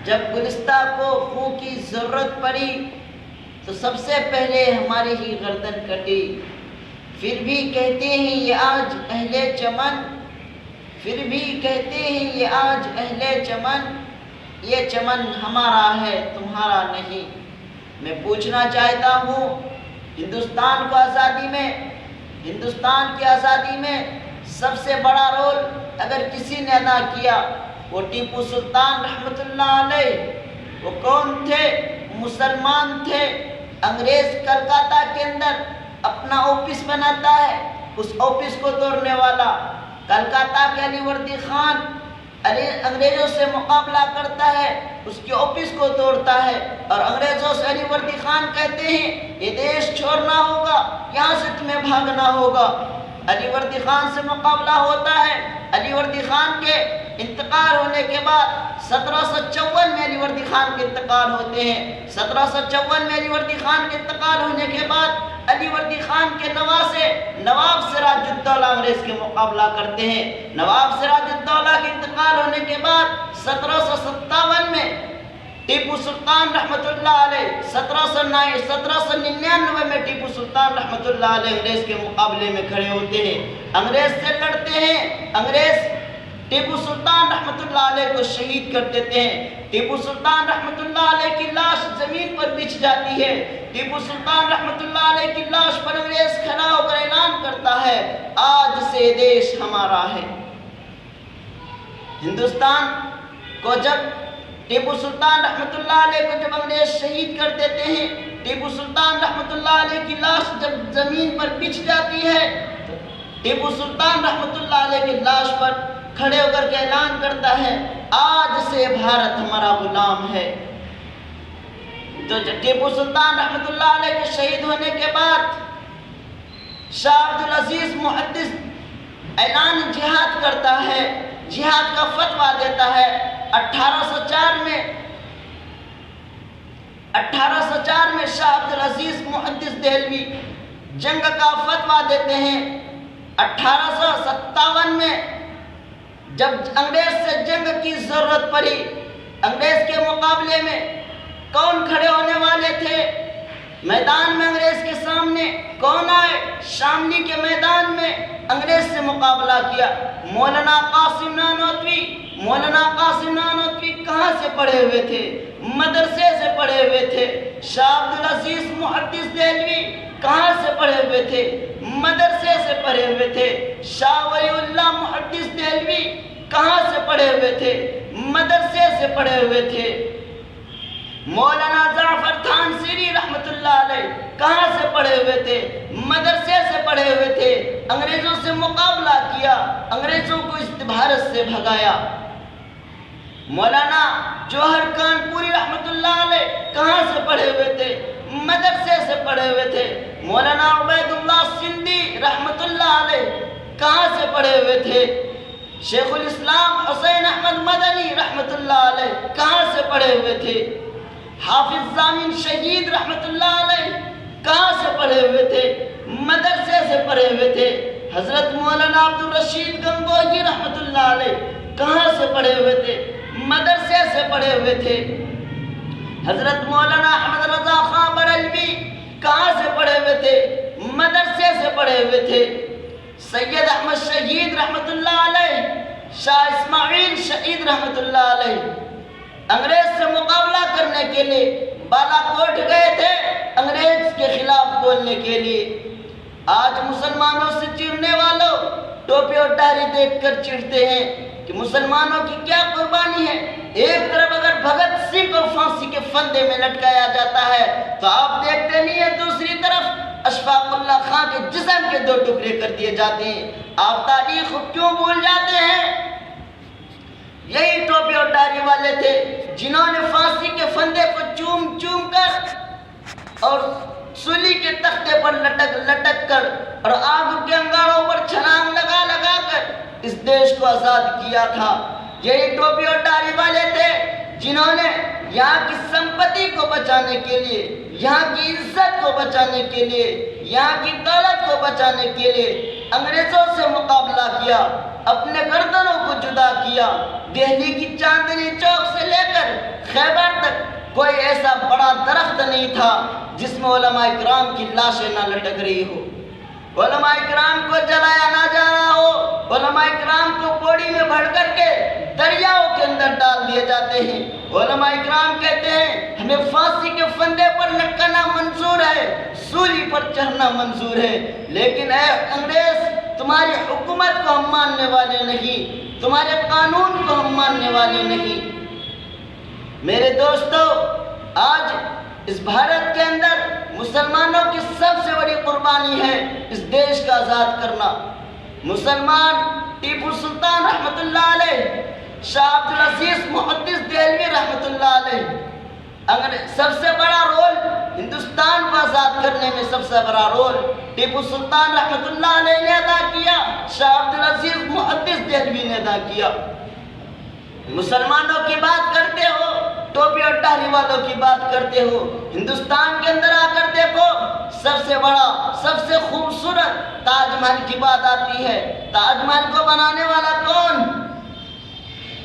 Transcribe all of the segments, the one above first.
جب گلستہ کو خون کی ضرورت پڑی تو سب سے پہلے ہماری ہی گردن کٹی۔ پھر بھی کہتے ہیں یہ آج اہل چمن، پھر بھی کہتے ہیں یہ آج اہل چمن، یہ چمن ہمارا ہے تمہارا نہیں۔ میں پوچھنا چاہتا ہوں، ہندوستان کی آزادی میں سب سے بڑا رول اگر کسی نے ادا کیا وہ ٹیپو سلطان رحمۃ اللہ علیہ۔ وہ کون تھے؟ مسلمان تھے۔ انگریز کلکتہ کے اندر اپنا آفس بناتا ہے، اس آفس کو توڑنے والا کلکتہ کے علی وردی خان انگریزوں سے مقابلہ کرتا ہے، اس کے آفس کو توڑتا ہے، اور انگریزوں سے علی وردی خان کہتے ہیں یہ دیش چھوڑنا ہوگا، یہاں سے تمہیں بھاگنا ہوگا۔ علی وردی خان سے مقابلہ ہوتا ہے۔ علی وردی خان کے انتقال ہونے کے بعد 1754 میں علی وردی خان کے انتقال ہوتے ہیں۔ 1754 میں علی وردی خان کے انتقال ہونے کے بعد علی وردی خان کے نواب سراج الدولہ انگریز کے مقابلہ کرتے ہیں۔ نواب سراج الدولہ کے انتقال ہونے کے بعد 1757 میں ٹیپو سلطان رحمۃ اللہ علیہ 1799 میں ٹیپو سلطان رحمۃ اللہ علیہ انگریز کے مقابلے میں کھڑے ہوتے ہیں، انگریز سے لڑتے ہیں۔ انگریز ٹیپو سلطان رحمۃ اللہ علیہ کو شہید کر دیتے ہیں۔ ٹیپو سلطان رحمۃ اللہ علیہ کی لاش زمین پر بچھ جاتی ہے۔ ٹیپو سلطان رحمۃ اللہ علیہ کی لاش پر انگریز کھڑا ہو کر اعلان کرتا ہے آج سے دیش ہمارا ہے۔ ہندوستان کو جب ٹیپو سلطان رحمۃ اللہ علیہ کو جب انگریز شہید کر دیتے ہیں، ٹیپو سلطان رحمۃ اللہ علیہ کی لاش جب زمین پر بچھ جاتی ہے، ٹیپو سلطان رحمۃ اللہ علیہ کی لاش پر کھڑے ہو کر کے اعلان کرتا ہے آج سے بھارت ہمارا غلام ہے۔ تو ٹیپو سلطان رحمۃ اللہ علیہ کے شہید ہونے کے بعد شاہ عبدالعزیز محدث اعلان جہاد کرتا ہے، جہاد کا فتویٰ دیتا ہے۔ 1804 میں شاہ عبدالعزیز محدث دہلوی جنگ کا فتویٰ دیتے ہیں۔ 1857 میں جب انگریز سے جنگ کی ضرورت پڑی، انگریز کے مقابلے میں کون کھڑے ہونے والے تھے؟ میدان میں انگریز کے سامنے کون آئے؟ شاملی کے میدان میں انگریز سے مقابلہ کیا مولانا قاسم نانوتوی۔ مولانا قاسم نانوتوی کہاں سے پڑھے ہوئے تھے؟ مدرسے سے پڑھے ہوئے تھے۔ شاہ عبدالعزیز محدث دہلوی کہاں سے پڑھے ہوئے تھے؟ مدرسے سے پڑھے ہوئے تھے۔ شاہ ولی اللہ محدث دہلوی کہاں سے پڑھے ہوئے تھے؟ مدرسے سے پڑھے ہوئے تھے۔ مولانا جعفر تھانسیری رحمۃ اللہ علیہ کہاں سے پڑھے ہوئے تھے؟ مدرسے سے پڑھے ہوئے تھے۔ انگریزوں سے مقابلہ کیا، انگریزوں کو اس بھارت سے بھگایا۔ مولانا جوہر کانپوری رحمۃ اللہ علیہ کہاں سے پڑھے ہوئے تھے؟ مدرسے سے پڑھے ہوئے تھے۔ مولانا عبید اللہ سندھی رحمۃ اللہ علیہ کہاں سے پڑھے ہوئے تھے؟ شیخ الاسلام حسین احمد مدنی رحمۃ اللہ علیہ کہاں سے پڑھے ہوئے تھے؟ حافظ ضامن شہید رحمۃ اللہ علیہ کہاں سے پڑھے ہوئے تھے؟ مدرسے سے پڑھے ہوئے تھے۔ حضرت مولانا عبدالرشید گنگوہی رحمۃ اللہ علیہ کہاں سے پڑھے ہوئے تھے؟ مدرسے سے پڑھے ہوئے تھے۔ حضرت مولانا احمد رضا خان بریلوی کہاں سے پڑھے ہوئے تھے؟ مدرسے سے پڑھے ہوئے تھے۔ سید احمد شہید رحمۃ اللہ علیہ، شاہ اسماعیل شہید رحمۃ اللہ علیہ انگریز سے مقابلہ کرنے کے لیے بالا کوٹ گئے تھے، انگریز کے خلاف بولنے کے لیے۔ آج مسلمانوں سے چڑھنے والوں ٹوپی اور داڑھی دیکھ کر چڑھتے ہیں کہ مسلمانوں کی کیا قربانی ہے۔ ایک طرف اگر بھگت سنگھ کو پھانسی کے پھندے میں لٹکایا جاتا ہے تو آپ دیکھتے نہیں ہیں دوسری طرف اشفاق اللہ خان کے جسم کے 2 ٹکڑے کر دیے جاتے ہیں۔ آپ تاریخ کو کیوں بھول جاتے ہیں؟ یہی ٹوپی اور داڑھی والے تھے جنہوں نے پھانسی کے پھندے کو چوم چوم کر اور سولی کے تختے پر لٹک کر اور آگ کے انگاروں پر چھلانگ لگا لگا کر اس دیش کو آزاد کیا تھا۔ یہی ٹوپی اور داڑھی والے تھے جنہوں نے یہاں کی سمپتی کو بچانے کے لیے، یہاں کی عزت کو بچانے کے لیے، یہاں کی دولت کو بچانے کے لیے انگریزوں سے مقابلہ کیا، اپنے گردنوں کو جدا کیا۔ دہلی کی چاندنی چوک سے لے کر خیبر تک کوئی ایسا بڑا درخت نہیں تھا جس میں علماء کرام کی لاشیں نہ لٹک رہی ہو، علماء کرام کو جلایا نہ جا رہا ہو، علماء کرام کو بوڑی میں بھر کر کے دریاؤں کے اندر ڈال دیے جاتے ہیں۔ علماء کرام کہتے ہیں ہمیں پھانسی کے پھندے پر لٹکنا منظور ہے، سولی پر چڑھنا منظور ہے، لیکن اے انگریز تمہاری حکومت کو ہم ماننے والے نہیں، تمہارے قانون کو ہم ماننے والے نہیں۔ میرے دوستو، آج اس بھارت کے اندر مسلمانوں کی سب سے بڑی قربانی ہے اس دیش کا آزاد کرنا۔ مسلمان ٹیپو سلطان رحمۃ اللہ علیہ، شاہ عبد العزیز محدث دہلوی رحمۃ اللہ علیہ، اگر سب سے بڑا رول ہندوستان کو آزاد کرنے میں سب سے بڑا رول ٹیپو سلطان رحمۃ اللہ علیہ نے ادا کیا، شاہ عبد العزیز محدث دہلوی نے ادا کیا۔ مسلمانوں کی بات کرتے ہو، ٹوپی اور داڑھی والوں کی بات کرتے ہو، ہندوستان کے اندر آ کر دیکھو سب سے بڑا، سب سے خوبصورت تاج محل کی بات آتی ہے۔ تاج محل کو بنانے والا کون؟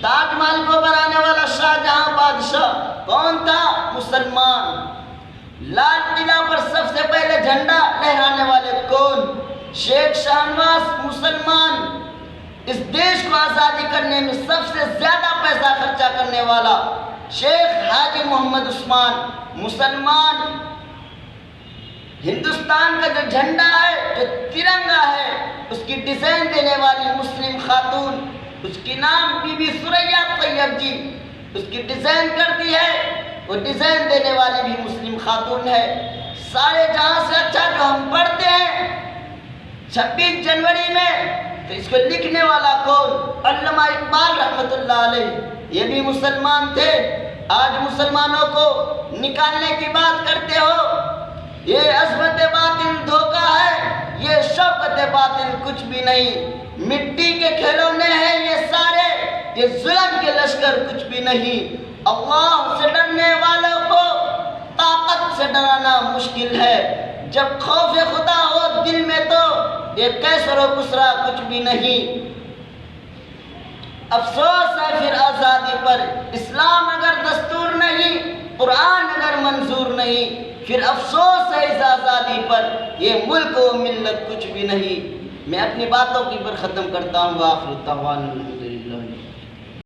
تاج محل کو بنانے والا شاہ جہاں بادشاہ کون تھا؟ مسلمان۔ لال قلعہ پر سب سے پہلے جھنڈا لہرانے والے کون؟ شیخ شاہنواز، مسلمان۔ اس دیش کو آزادی کرنے میں سب سے زیادہ پیسہ خرچہ کرنے والا شیخ حاجی محمد عثمان، مسلمان۔ ہندوستان کا جو جھنڈا ہے، جو ترنگا ہے، اس کی ڈیزائن دینے والی مسلم خاتون، اس کی نام بی بی ثریا طیب جی، اس کی ڈیزائن کرتی ہے، وہ ڈیزائن دینے والی بھی مسلم خاتون ہے۔ سارے جہاں سے اچھا جو ہم پڑھتے ہیں 26 جنوری میں، تو اس کو لکھنے والا کون؟ علامہ اقبال رحمۃ اللہ علیہ، یہ بھی مسلمان تھے۔ آج مسلمانوں کو نکالنے کی بات کرتے ہو، یہ عظمت باطل دھوکہ ہے، یہ شوکت باطل کچھ بھی نہیں، مٹی کے کھلونے ہیں یہ سارے، یہ ظلم کے لشکر کچھ بھی نہیں۔ اللہ سے ڈرنے والوں کو طاقت سے ڈرانا مشکل ہے، جب خوف خدا ہو دل میں تو یہ کیسر و کسرا کچھ بھی نہیں۔ افسوس ہے پھر آزادی پر، اسلام اگر دستور نہیں، قرآن اگر منظور نہیں، پھر افسوس ہے اس آزادی پر، یہ ملک و ملت کچھ بھی نہیں۔ میں اپنی باتوں کی پر ختم کرتا ہوں۔ وآخر دعوانا